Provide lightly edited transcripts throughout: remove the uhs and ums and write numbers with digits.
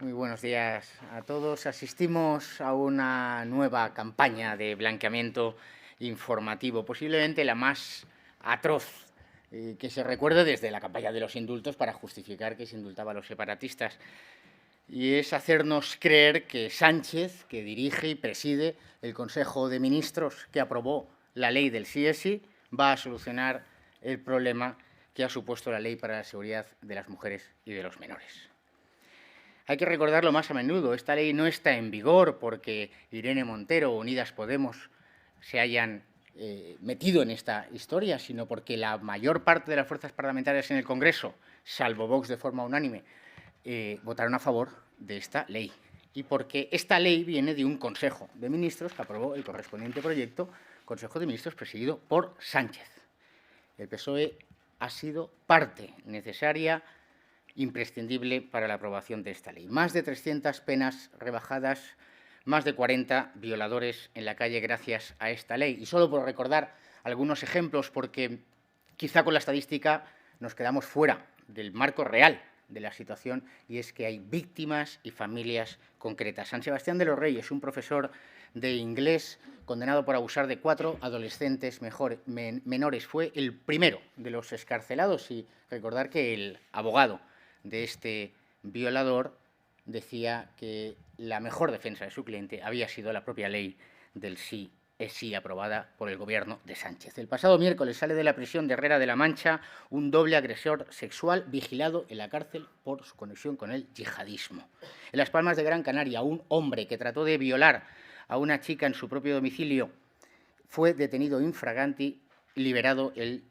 Muy buenos días a todos. Asistimos a una nueva campaña de blanqueamiento informativo, posiblemente la más atroz que se recuerde desde la campaña de los indultos para justificar que se indultaba a los separatistas. Y es hacernos creer que Sánchez, que dirige y preside el Consejo de Ministros que aprobó la ley del sí es sí, va a solucionar el problema que ha supuesto la ley para la seguridad de las mujeres y de los menores. Hay que recordarlo más a menudo. Esta ley no está en vigor porque Irene Montero o Unidas Podemos se hayan metido en esta historia, sino porque la mayor parte de las fuerzas parlamentarias en el Congreso, salvo Vox de forma unánime, votaron a favor de esta ley. Y porque esta ley viene de un Consejo de Ministros que aprobó el correspondiente proyecto, Consejo de Ministros presidido por Sánchez. El PSOE ha sido parte necesaria, imprescindible para la aprobación de esta ley. Más de 300 penas rebajadas, más de 40 violadores en la calle gracias a esta ley. Y solo por recordar algunos ejemplos, porque quizá con la estadística nos quedamos fuera del marco real de la situación, y es que hay víctimas y familias concretas. San Sebastián de los Reyes, un profesor de inglés condenado por abusar de 4 adolescentes menores, fue el primero de los excarcelados, y recordar que el abogado de este violador decía que la mejor defensa de su cliente había sido la propia ley del sí es sí aprobada por el gobierno de Sánchez. El pasado miércoles sale de la prisión de Herrera de la Mancha un doble agresor sexual vigilado en la cárcel por su conexión con el yihadismo. En Las Palmas de Gran Canaria, un hombre que trató de violar a una chica en su propio domicilio fue detenido in fraganti y liberado el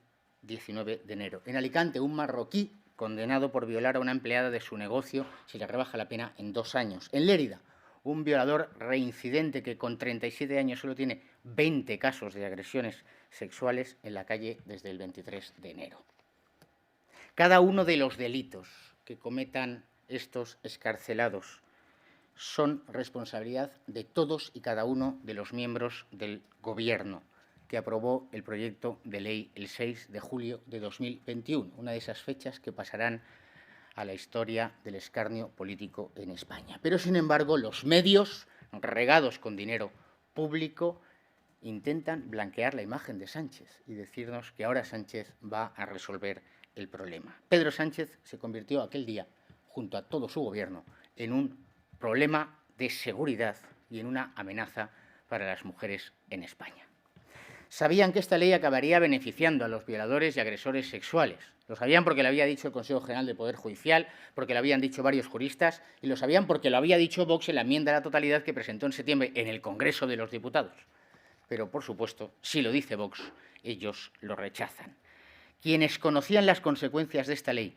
19 de enero. En Alicante, un marroquí condenado por violar a una empleada de su negocio se le rebaja la pena en 2 años. En Lérida, un violador reincidente que con 37 años solo tiene 20 casos de agresiones sexuales en la calle desde el 23 de enero. Cada uno de los delitos que cometan estos excarcelados son responsabilidad de todos y cada uno de los miembros del Gobierno que aprobó el proyecto de ley el 6 de julio de 2021, una de esas fechas que pasarán a la historia del escarnio político en España. Pero, sin embargo, los medios, regados con dinero público, intentan blanquear la imagen de Sánchez y decirnos que ahora Sánchez va a resolver el problema. Pedro Sánchez se convirtió aquel día, junto a todo su gobierno, en un problema de seguridad y en una amenaza para las mujeres en España. Sabían que esta ley acabaría beneficiando a los violadores y agresores sexuales. Lo sabían porque lo había dicho el Consejo General del Poder Judicial, porque lo habían dicho varios juristas, y lo sabían porque lo había dicho Vox en la enmienda a la totalidad que presentó en septiembre en el Congreso de los Diputados. Pero, por supuesto, si lo dice Vox, ellos lo rechazan. Quienes conocían las consecuencias de esta ley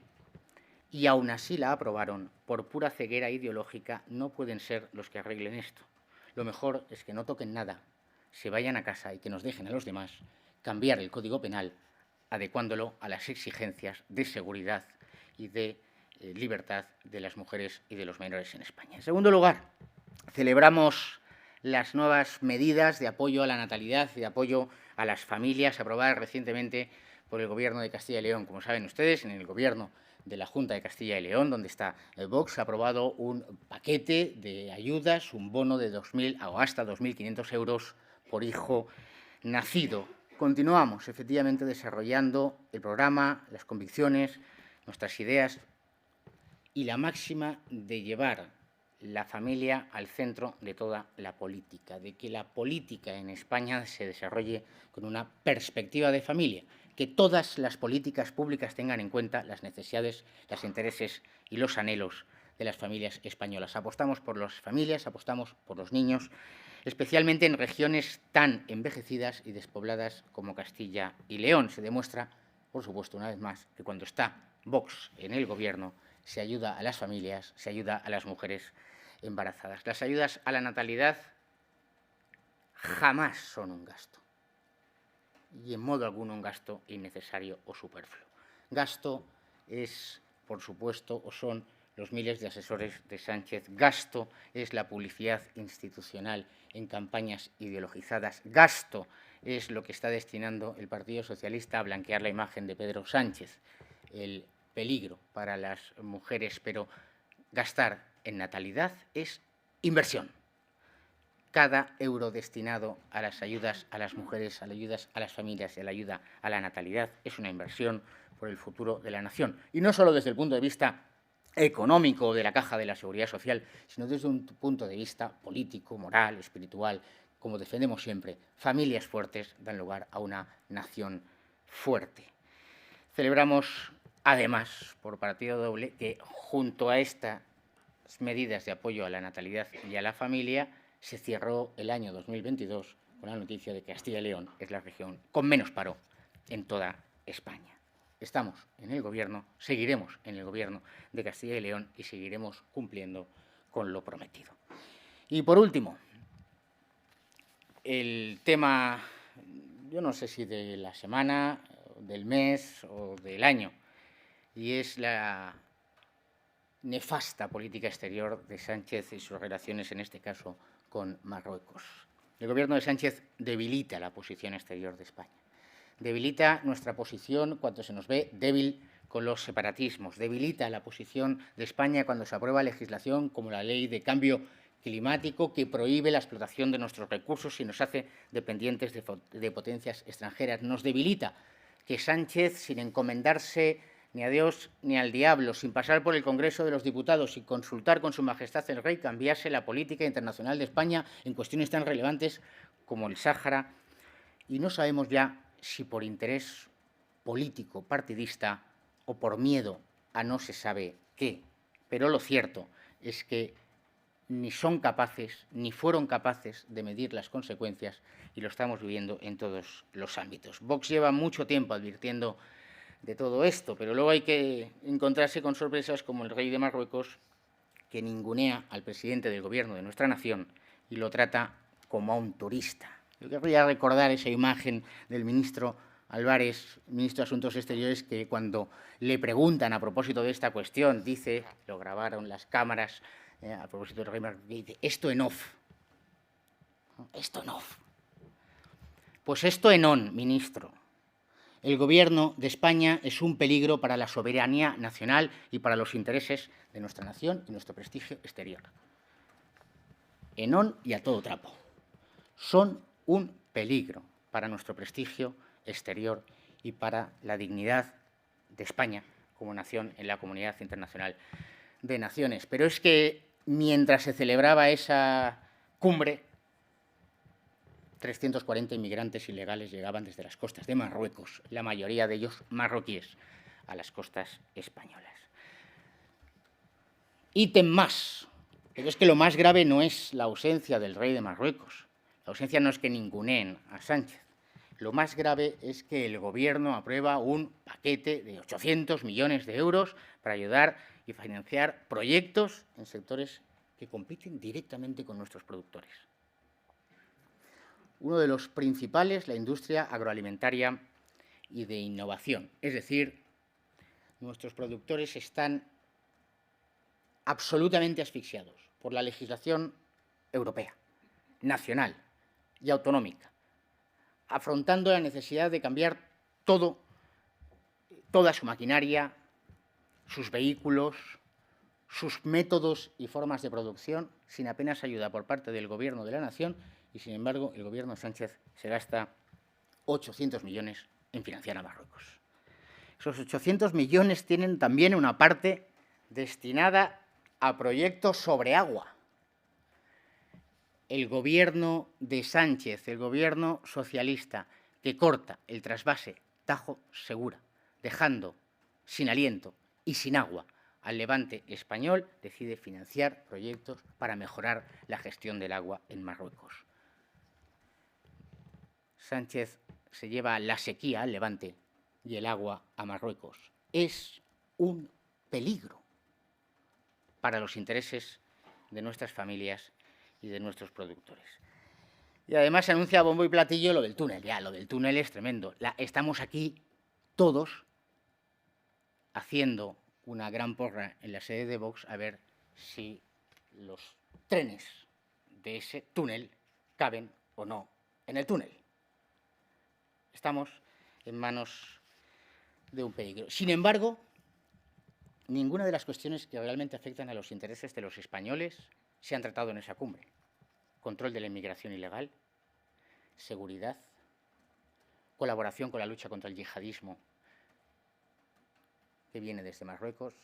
y aún así la aprobaron por pura ceguera ideológica no pueden ser los que arreglen esto. Lo mejor es que no toquen nada, se vayan a casa y que nos dejen a los demás cambiar el Código Penal adecuándolo a las exigencias de seguridad y de libertad de las mujeres y de los menores en España. En segundo lugar, celebramos las nuevas medidas de apoyo a la natalidad y de apoyo a las familias aprobadas recientemente por el Gobierno de Castilla y León. Como saben ustedes, en el Gobierno de la Junta de Castilla y León, donde está Vox, ha aprobado un paquete de ayudas, un bono de 2.000 o hasta 2.500 euros por hijo nacido. Continuamos, efectivamente, desarrollando el programa, las convicciones, nuestras ideas y la máxima de llevar la familia al centro de toda la política, de que la política en España se desarrolle con una perspectiva de familia, que todas las políticas públicas tengan en cuenta las necesidades, los intereses y los anhelos de las familias españolas. Apostamos por las familias, apostamos por los niños, especialmente en regiones tan envejecidas y despobladas como Castilla y León. Se demuestra, por supuesto, una vez más, que cuando está Vox en el Gobierno se ayuda a las familias, se ayuda a las mujeres embarazadas. Las ayudas a la natalidad jamás son un gasto, y en modo alguno un gasto innecesario o superfluo. Gasto es, por supuesto, o son los miles de asesores de Sánchez. Gasto es la publicidad institucional en campañas ideologizadas. Gasto es lo que está destinando el Partido Socialista a blanquear la imagen de Pedro Sánchez. El peligro para las mujeres, pero gastar en natalidad es inversión. Cada euro destinado a las ayudas a las mujeres, a las ayudas a las familias y a la ayuda a la natalidad es una inversión por el futuro de la nación. Y no solo desde el punto de vista económico de la caja de la Seguridad Social, sino desde un punto de vista político, moral, espiritual. Como defendemos siempre, familias fuertes dan lugar a una nación fuerte. Celebramos, además, por partido doble, que junto a estas medidas de apoyo a la natalidad y a la familia, se cerró el año 2022 con la noticia de que Castilla y León es la región con menos paro en toda España. Estamos en el Gobierno, seguiremos en el Gobierno de Castilla y León y seguiremos cumpliendo con lo prometido. Y por último, el tema, yo no sé si de la semana, del mes o del año, y es la nefasta política exterior de Sánchez y sus relaciones, en este caso, con Marruecos. El Gobierno de Sánchez debilita la posición exterior de España. Debilita nuestra posición cuando se nos ve débil con los separatismos. Debilita la posición de España cuando se aprueba legislación como la Ley de Cambio Climático, que prohíbe la explotación de nuestros recursos y nos hace dependientes de potencias extranjeras. Nos debilita que Sánchez, sin encomendarse ni a Dios ni al diablo, sin pasar por el Congreso de los Diputados y consultar con Su Majestad el Rey, cambiase la política internacional de España en cuestiones tan relevantes como el Sáhara. Y no sabemos ya si por interés político, partidista o por miedo a no se sabe qué. Pero lo cierto es que ni son capaces, ni fueron capaces de medir las consecuencias, y lo estamos viviendo en todos los ámbitos. Vox lleva mucho tiempo advirtiendo de todo esto, pero luego hay que encontrarse con sorpresas como el rey de Marruecos, que ningunea al presidente del Gobierno de nuestra nación y lo trata como a un turista. Yo querría recordar esa imagen del ministro Álvarez, ministro de Asuntos Exteriores, que cuando le preguntan a propósito de esta cuestión, dice, lo grabaron las cámaras, a propósito del rey Marruecos, dice, esto en off. Esto en off. Pues esto en on, ministro. El Gobierno de España es un peligro para la soberanía nacional y para los intereses de nuestra nación y nuestro prestigio exterior. En on y a todo trapo. Son un peligro para nuestro prestigio exterior y para la dignidad de España como nación en la comunidad internacional de naciones. Pero es que mientras se celebraba esa cumbre, 340 inmigrantes ilegales llegaban desde las costas de Marruecos, la mayoría de ellos marroquíes, a las costas españolas. Ítem más. Pero es que lo más grave no es la ausencia del rey de Marruecos. La ausencia no es que ninguneen a Sánchez. Lo más grave es que el Gobierno aprueba un paquete de 800 millones de euros para ayudar y financiar proyectos en sectores que compiten directamente con nuestros productores. Uno de los principales, la industria agroalimentaria y de innovación. Es decir, nuestros productores están absolutamente asfixiados por la legislación europea, nacional y autonómica, afrontando la necesidad de cambiar toda su maquinaria, sus vehículos, sus métodos y formas de producción, sin apenas ayuda por parte del Gobierno de la nación, y sin embargo el Gobierno de Sánchez se gasta 800 millones en financiar a Marruecos. Esos 800 millones tienen también una parte destinada a proyectos sobre agua. El Gobierno de Sánchez, el Gobierno socialista, que corta el trasvase Tajo-Segura, dejando sin aliento y sin agua al levante español, decide financiar proyectos para mejorar la gestión del agua en Marruecos. Sánchez se lleva la sequía al levante y el agua a Marruecos. Es un peligro para los intereses de nuestras familias y de nuestros productores. Y además se anuncia a bombo y platillo lo del túnel. Ya, lo del túnel es tremendo. Estamos aquí todos haciendo una gran porra en la sede de Vox a ver si los trenes de ese túnel caben o no en el túnel. Estamos en manos de un peligro. Sin embargo, ninguna de las cuestiones que realmente afectan a los intereses de los españoles se han tratado en esa cumbre. Control de la inmigración ilegal, seguridad, colaboración con la lucha contra el yihadismo que viene desde Marruecos,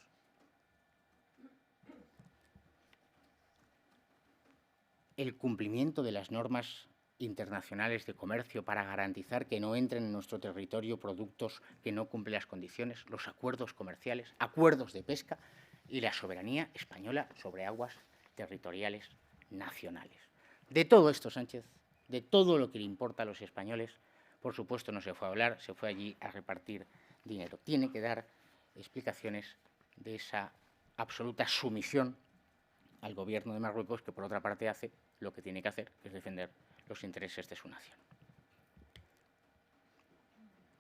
el cumplimiento de las normas internacionales de comercio para garantizar que no entren en nuestro territorio productos que no cumplen las condiciones, los acuerdos comerciales, acuerdos de pesca y la soberanía española sobre aguas territoriales nacionales. De todo esto, Sánchez, de todo lo que le importa a los españoles, por supuesto no se fue a hablar, se fue allí a repartir dinero. Tiene que dar explicaciones de esa absoluta sumisión al gobierno de Marruecos, que por otra parte hace lo que tiene que hacer, que es defender los intereses de su nación.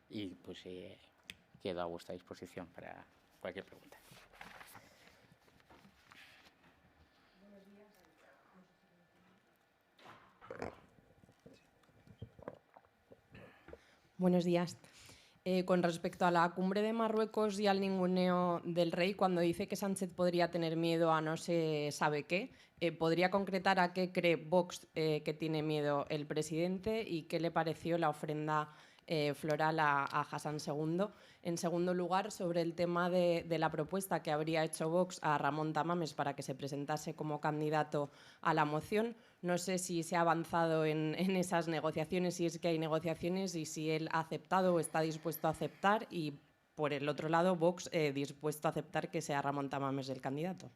Y pues quedo a vuestra disposición para cualquier pregunta. Buenos días. Con respecto a la cumbre de Marruecos y al ninguneo del rey, cuando dice que Sánchez podría tener miedo a no se sabe qué, ¿podría concretar a qué cree Vox que tiene miedo el presidente y qué le pareció la ofrenda floral a Hassan II? En segundo lugar, sobre el tema de la propuesta que habría hecho Vox a Ramón Tamames para que se presentase como candidato a la moción, no sé si se ha avanzado en esas negociaciones, si es que hay negociaciones y si él ha aceptado o está dispuesto a aceptar, y por el otro lado, Vox dispuesto a aceptar que sea Ramón Tamames el candidato.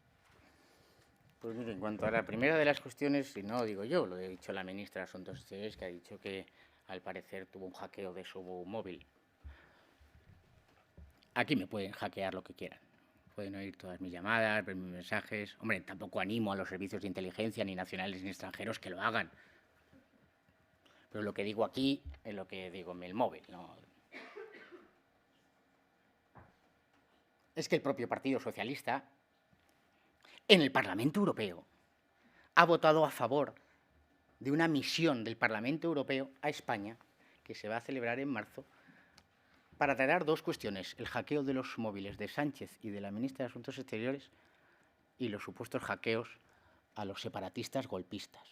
Pues mire, en cuanto a la primera de las cuestiones, y no digo yo, lo he dicho la ministra de Asuntos Exteriores, que ha dicho que al parecer tuvo un hackeo de su móvil. Aquí me pueden hackear lo que quieran. Pueden oír todas mis llamadas, ver mis mensajes. Hombre, tampoco animo a los servicios de inteligencia, ni nacionales ni extranjeros, que lo hagan. Pero lo que digo aquí es lo que digo en el móvil, ¿no? Es que el propio Partido Socialista, en el Parlamento Europeo, ha votado a favor de una misión del Parlamento Europeo a España, que se va a celebrar en marzo, para tratar dos cuestiones: el hackeo de los móviles de Sánchez y de la ministra de Asuntos Exteriores y los supuestos hackeos a los separatistas golpistas.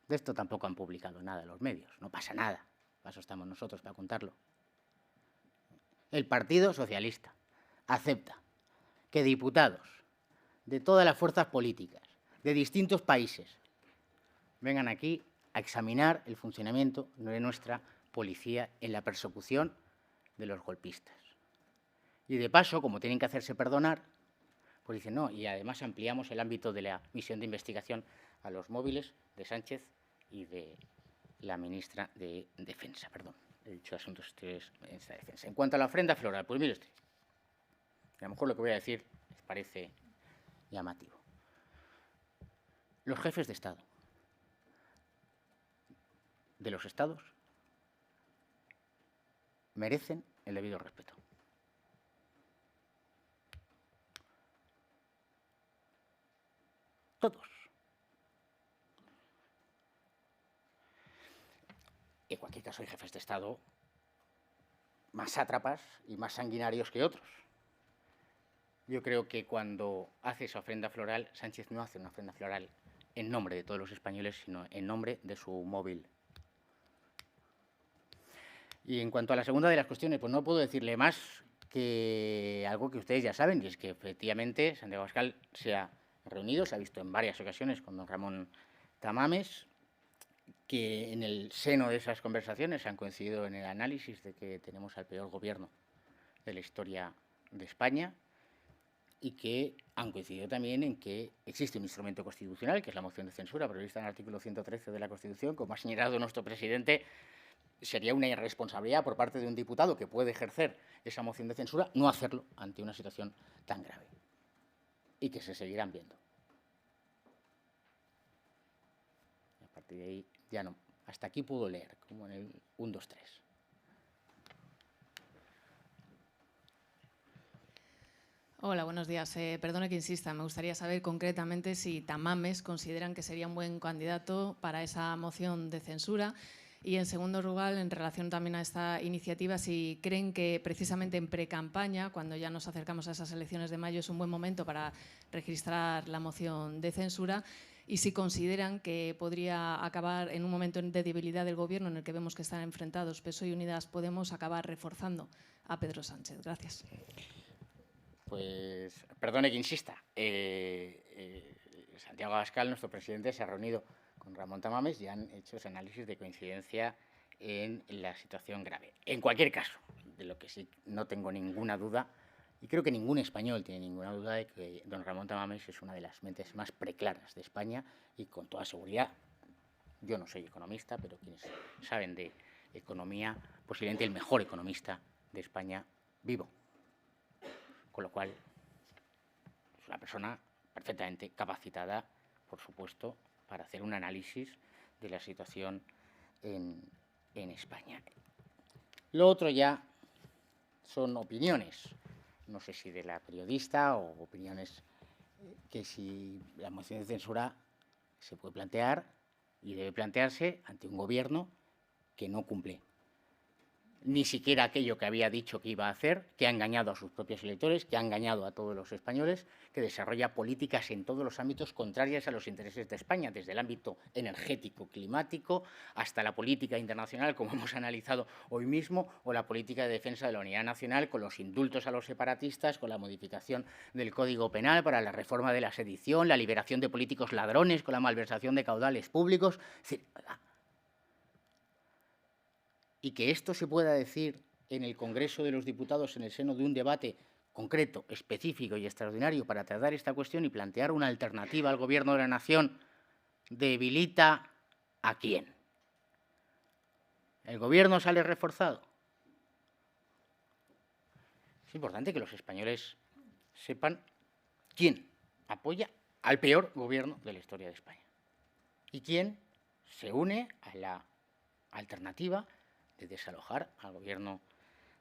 De esto tampoco han publicado nada los medios, no pasa nada, para eso estamos nosotros, para contarlo. El Partido Socialista acepta que diputados de todas las fuerzas políticas, de distintos países, vengan aquí a examinar el funcionamiento de nuestra policía en la persecución de los golpistas. Y de paso, como tienen que hacerse perdonar, pues dicen no, y además ampliamos el ámbito de la misión de investigación a los móviles de Sánchez y de la ministra de Defensa, perdón, he dicho Asuntos Exteriores, ministra de Defensa. En cuanto a la ofrenda floral, pues mire usted, a lo mejor lo que voy a decir les parece llamativo. Los jefes de Estado de los estados merecen el debido respeto. Todos. En cualquier caso, hay jefes de Estado más sátrapas y más sanguinarios que otros. Yo creo que cuando hace esa ofrenda floral, Sánchez no hace una ofrenda floral en nombre de todos los españoles, sino en nombre de su móvil. Y en cuanto a la segunda de las cuestiones, pues no puedo decirle más que algo que ustedes ya saben, y es que efectivamente Santiago Abascal se ha reunido, se ha visto en varias ocasiones con don Ramón Tamames, que en el seno de esas conversaciones han coincidido en el análisis de que tenemos al peor gobierno de la historia de España, y que han coincidido también en que existe un instrumento constitucional, que es la moción de censura prevista en el artículo 113 de la Constitución. Como ha señalado nuestro presidente, sería una irresponsabilidad por parte de un diputado que puede ejercer esa moción de censura no hacerlo ante una situación tan grave, y que se seguirán viendo. Y a partir de ahí ya no. Hasta aquí puedo leer, como en el 1, 2, 3. Hola, buenos días. Perdone que insista, me gustaría saber concretamente si Tamames consideran que sería un buen candidato para esa moción de censura. Y en segundo lugar, en relación también a esta iniciativa, si creen que precisamente en precampaña, cuando ya nos acercamos a esas elecciones de mayo, es un buen momento para registrar la moción de censura, y si consideran que podría acabar en un momento de debilidad del Gobierno en el que vemos que están enfrentados PSOE y Unidas Podemos, acabar reforzando a Pedro Sánchez. Gracias. Pues, perdone que insista. Santiago Abascal, nuestro presidente, se ha reunido con Ramón Tamames y han hecho ese análisis de coincidencia en la situación grave. En cualquier caso, de lo que sí no tengo ninguna duda, y creo que ningún español tiene ninguna duda de que don Ramón Tamames es una de las mentes más preclaras de España y con toda seguridad, yo no soy economista, pero quienes saben de economía, posiblemente el mejor economista de España vivo. Con lo cual, es una persona perfectamente capacitada, por supuesto, para hacer un análisis de la situación en España. Lo otro ya son opiniones, no sé si de la periodista o opiniones que si la moción de censura se puede plantear y debe plantearse ante un gobierno que no cumple ni siquiera aquello que había dicho que iba a hacer, que ha engañado a sus propios electores, que ha engañado a todos los españoles, que desarrolla políticas en todos los ámbitos contrarias a los intereses de España, desde el ámbito energético, climático, hasta la política internacional, como hemos analizado hoy mismo, o la política de defensa de la unidad nacional, con los indultos a los separatistas, con la modificación del Código Penal para la reforma de la sedición, la liberación de políticos ladrones, con la malversación de caudales públicos. Es decir, y que esto se pueda decir en el Congreso de los Diputados en el seno de un debate concreto, específico y extraordinario para tratar esta cuestión y plantear una alternativa al Gobierno de la Nación, ¿debilita a quién? ¿El Gobierno sale reforzado? Es importante que los españoles sepan quién apoya al peor gobierno de la historia de España y quién se une a la alternativa de desalojar al gobierno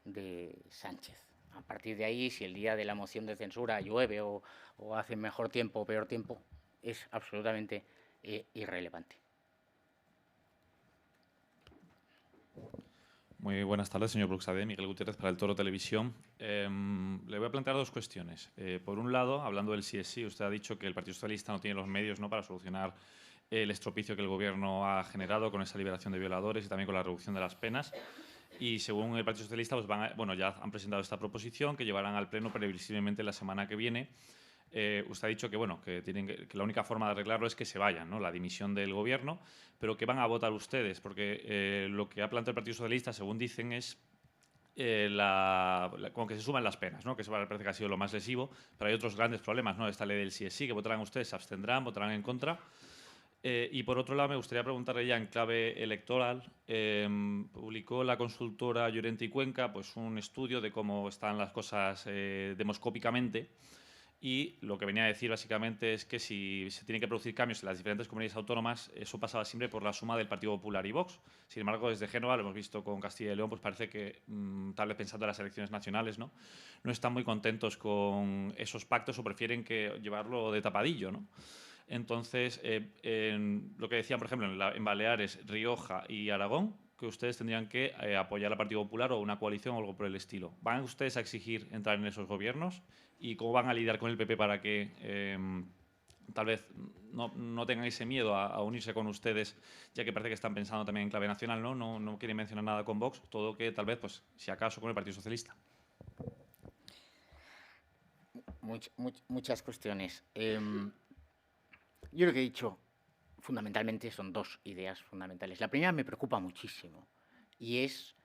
de Sánchez. A partir de ahí, si el día de la moción de censura llueve o hace mejor tiempo o peor tiempo, es absolutamente irrelevante. Muy buenas tardes, señor Bruxade. Miguel Gutiérrez para El Toro Televisión. Le voy a plantear dos cuestiones. Por un lado, hablando del sí es sí, usted ha dicho que el Partido Socialista no tiene los medios, ¿no?, para solucionar el estropicio que el Gobierno ha generado con esa liberación de violadores y también con la reducción de las penas. Y según el Partido Socialista, pues ya han presentado esta proposición que llevarán al Pleno previsiblemente la semana que viene. Usted ha dicho que, que la única forma de arreglarlo es que se vayan, ¿no?, la dimisión del Gobierno, pero que van a votar ustedes, porque lo que ha planteado el Partido Socialista, según dicen, es como que se suman las penas, ¿no?, que eso parece que ha sido lo más lesivo, pero hay otros grandes problemas, ¿no?, esta ley del sí es sí, que votarán ustedes, se abstendrán, votarán en contra. Y por otro lado, me gustaría preguntarle ya en clave electoral, publicó la consultora Llorente y Cuenca pues un estudio de cómo están las cosas demoscópicamente, y lo que venía a decir básicamente es que si se tienen que producir cambios en las diferentes comunidades autónomas, eso pasaba siempre por la suma del Partido Popular y Vox. Sin embargo, desde Génova, lo hemos visto con Castilla y León, pues parece que, tal vez pensando en las elecciones nacionales, no están muy contentos con esos pactos o prefieren llevarlo de tapadillo, ¿no? Entonces, lo que decían, por ejemplo, en Baleares, Rioja y Aragón, que ustedes tendrían que apoyar al Partido Popular o una coalición o algo por el estilo. ¿Van ustedes a exigir entrar en esos gobiernos? ¿Y cómo van a lidiar con el PP para que tal vez no tengan ese miedo a unirse con ustedes, ya que parece que están pensando también en clave nacional, no quieren mencionar nada con Vox, todo que tal vez, pues, si acaso, con el Partido Socialista? Muchas cuestiones. Yo lo que he dicho fundamentalmente son dos ideas fundamentales. La primera me preocupa muchísimo y es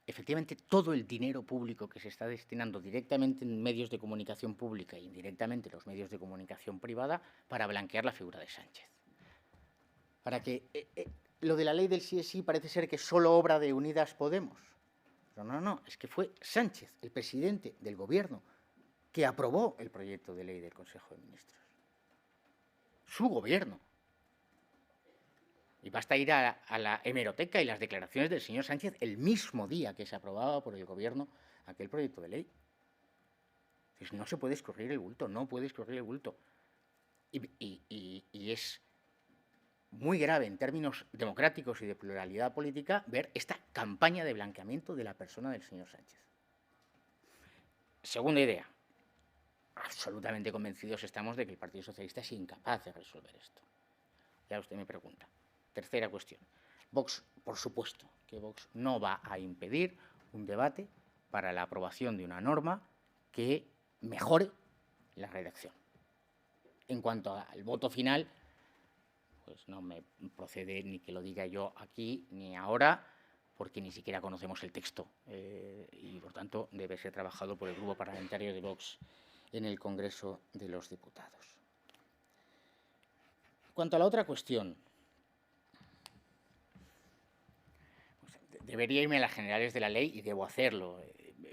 efectivamente todo el dinero público que se está destinando directamente en medios de comunicación pública e indirectamente en los medios de comunicación privada para blanquear la figura de Sánchez. Para que lo de la ley del sí es sí parece ser que es solo obra de Unidas Podemos. Pero no, es que fue Sánchez, el presidente del Gobierno, que aprobó el proyecto de ley del Consejo de Ministros. Su gobierno. Y basta ir a la hemeroteca y las declaraciones del señor Sánchez el mismo día que se aprobaba por el Gobierno aquel proyecto de ley. Entonces, no se puede escurrir el bulto, no puede escurrir el bulto. Y es muy grave en términos democráticos y de pluralidad política ver esta campaña de blanqueamiento de la persona del señor Sánchez. Segunda idea. Absolutamente convencidos estamos de que el Partido Socialista es incapaz de resolver esto. Ya usted me pregunta. Tercera cuestión. Vox, por supuesto, que Vox no va a impedir un debate para la aprobación de una norma que mejore la redacción. En cuanto al voto final, pues no me procede ni que lo diga yo aquí ni ahora, porque ni siquiera conocemos el texto y, por tanto, debe ser trabajado por el Grupo Parlamentario de Vox en el Congreso de los Diputados. En cuanto a la otra cuestión, pues, debería irme a las generales de la ley y debo hacerlo.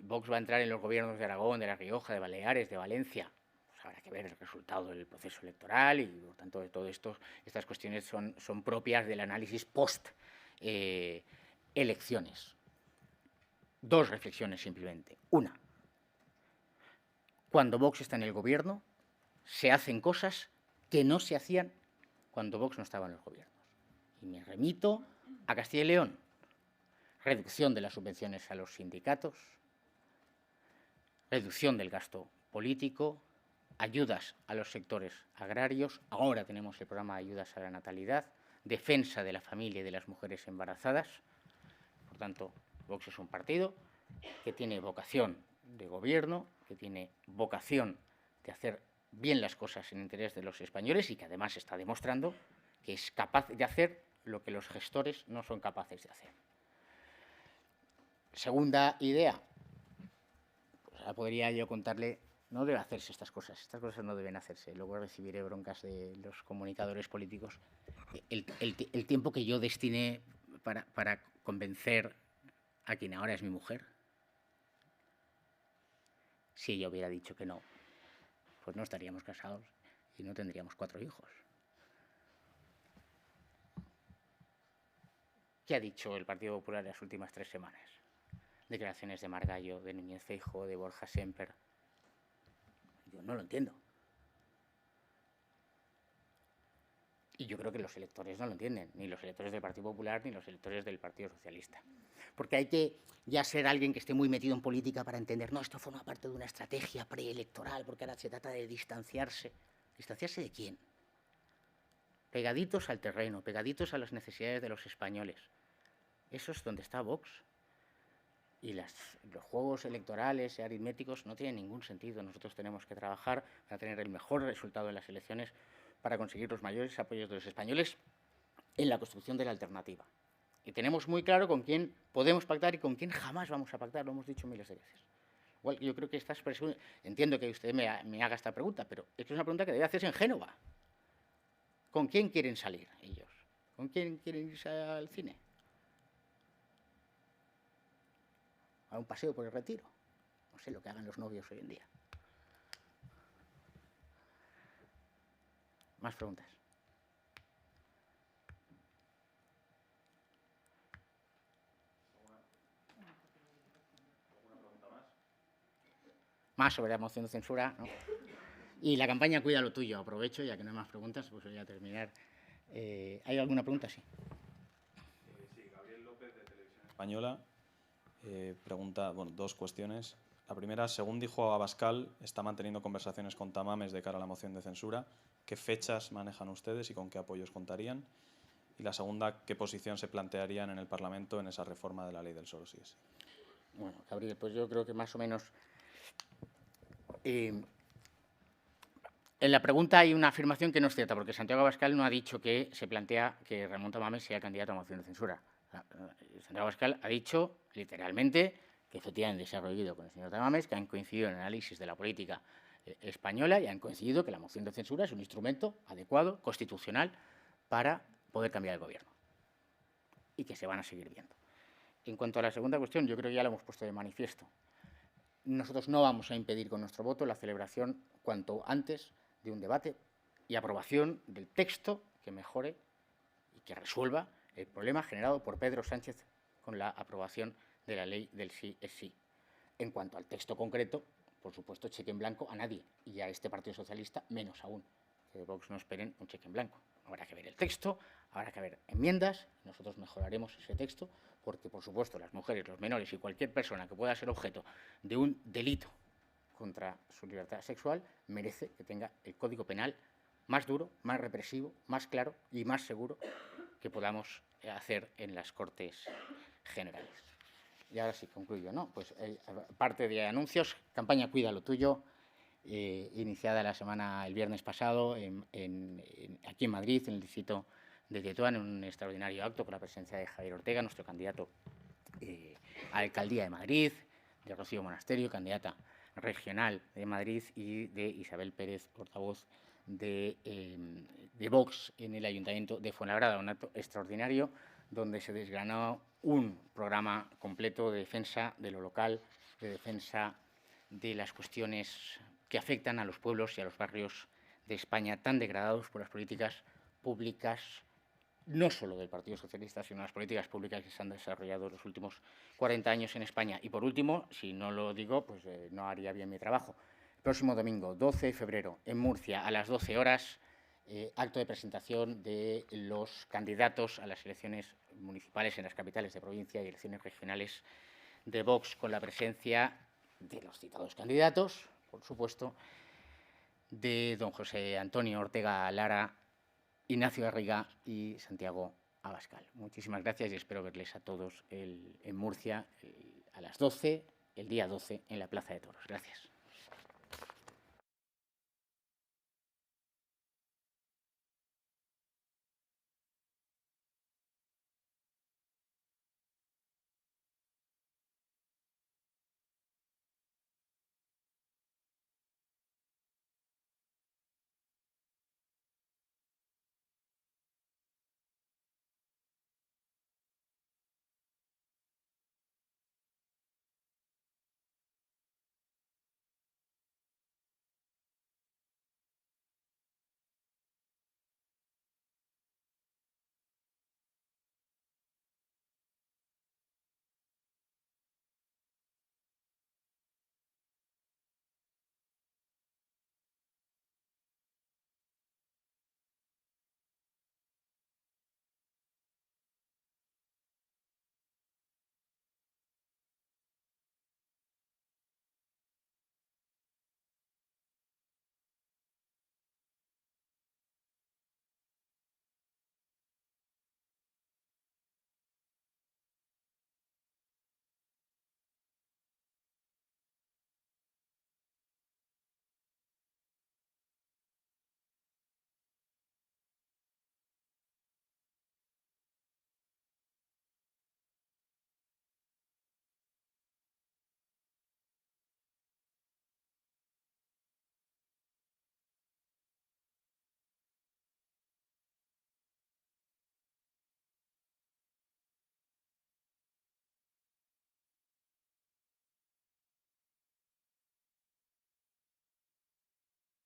Vox va a entrar en los gobiernos de Aragón, de La Rioja, de Baleares, de Valencia. Pues habrá que ver el resultado del proceso electoral y, por tanto, de todo esto, estas cuestiones son propias del análisis post-elecciones. Dos reflexiones simplemente. Una, cuando Vox está en el gobierno, se hacen cosas que no se hacían cuando Vox no estaba en los gobiernos. Y me remito a Castilla y León. Reducción de las subvenciones a los sindicatos, reducción del gasto político, ayudas a los sectores agrarios, ahora tenemos el programa de ayudas a la natalidad, defensa de la familia y de las mujeres embarazadas. Por tanto, Vox es un partido que tiene vocación de gobierno, que tiene vocación de hacer bien las cosas en interés de los españoles y que además está demostrando que es capaz de hacer lo que los gestores no son capaces de hacer. Segunda idea, pues ahora podría yo contarle, no debe hacerse estas cosas no deben hacerse, luego recibiré broncas de los comunicadores políticos. El tiempo que yo destiné para convencer a quien ahora es mi mujer, si ella hubiera dicho que no, pues no estaríamos casados y no tendríamos 4 hijos. ¿Qué ha dicho el Partido Popular en las últimas 3 semanas? Declaraciones de Margallo, de Núñez Feijóo, de Borja Semper. Yo no lo entiendo. Y yo creo que los electores no lo entienden, ni los electores del Partido Popular ni los electores del Partido Socialista. Porque hay que ya ser alguien que esté muy metido en política para entender, no, esto forma parte de una estrategia preelectoral, porque ahora se trata de distanciarse. ¿Distanciarse de quién? Pegaditos al terreno, pegaditos a las necesidades de los españoles. Eso es donde está Vox. Y los juegos electorales y aritméticos no tienen ningún sentido. Nosotros tenemos que trabajar para tener el mejor resultado en las elecciones, para conseguir los mayores apoyos de los españoles en la construcción de la alternativa. Y tenemos muy claro con quién podemos pactar y con quién jamás vamos a pactar, lo hemos dicho miles de veces. Igual, yo creo que esta expresión, entiendo que usted me haga esta pregunta, pero es que es una pregunta que debe hacerse en Génova. ¿Con quién quieren salir ellos? ¿Con quién quieren irse al cine? ¿A un paseo por el Retiro? No sé lo que hagan los novios hoy en día. Más preguntas. Más sobre la moción de censura, ¿no? Y la campaña Cuida lo tuyo. Aprovecho, ya que no hay más preguntas, pues voy a terminar. ¿Hay alguna pregunta? Sí. Sí, Gabriel López, de Televisión Española. Pregunta, bueno, 2 cuestiones. La primera, según dijo Abascal, está manteniendo conversaciones con Tamames de cara a la moción de censura. ¿Qué fechas manejan ustedes y con qué apoyos contarían? Y la segunda, ¿qué posición se plantearían en el Parlamento en esa reforma de la ley del solo sí es sí? Bueno, Gabriel, pues yo creo que más o menos... en la pregunta hay una afirmación que no es cierta, porque Santiago Abascal no ha dicho que se plantea que Ramón Tamames sea candidato a moción de censura. Santiago Abascal ha dicho, literalmente, que efectivamente se ha reunido con el señor Tamames, que han coincidido en el análisis de la política española y han coincidido que la moción de censura es un instrumento adecuado, constitucional, para poder cambiar el gobierno. Y que se van a seguir viendo. En cuanto a la segunda cuestión, yo creo que ya lo hemos puesto de manifiesto. Nosotros no vamos a impedir con nuestro voto la celebración cuanto antes de un debate y aprobación del texto que mejore y que resuelva el problema generado por Pedro Sánchez con la aprobación de la ley del sí es sí. En cuanto al texto concreto, por supuesto, cheque en blanco a nadie, y a este Partido Socialista menos aún. que de Vox no esperen un cheque en blanco. Habrá que ver el texto, habrá que ver enmiendas, nosotros mejoraremos ese texto, porque, por supuesto, las mujeres, los menores y cualquier persona que pueda ser objeto de un delito contra su libertad sexual merece que tenga el Código Penal más duro, más represivo, más claro y más seguro que podamos hacer en las Cortes Generales. Y ahora sí concluyo, ¿no? Pues parte de anuncios, campaña Cuida lo Tuyo, iniciada el viernes pasado aquí en Madrid, en el distrito de Tetuán, en un extraordinario acto con la presencia de Javier Ortega, nuestro candidato a la alcaldía de Madrid, de Rocío Monasterio, candidata regional de Madrid, y de Isabel Pérez, portavoz de Vox en el Ayuntamiento de Fuenlabrada, un acto extraordinario donde se desgranó un programa completo de defensa de lo local, de defensa de las cuestiones que afectan a los pueblos y a los barrios de España tan degradados por las políticas públicas, no solo del Partido Socialista, sino las políticas públicas que se han desarrollado en los últimos 40 años en España. Y por último, si no lo digo, pues no haría bien mi trabajo. El próximo domingo, 12 de febrero, en Murcia, a las 12 horas, acto de presentación de los candidatos a las elecciones municipales en las capitales de provincia y elecciones regionales de Vox, con la presencia de los citados candidatos, por supuesto, de don José Antonio Ortega Lara, Ignacio Garriga y Santiago Abascal. Muchísimas gracias y espero verles a todos en Murcia a las 12, el día 12, en la Plaza de Toros. Gracias.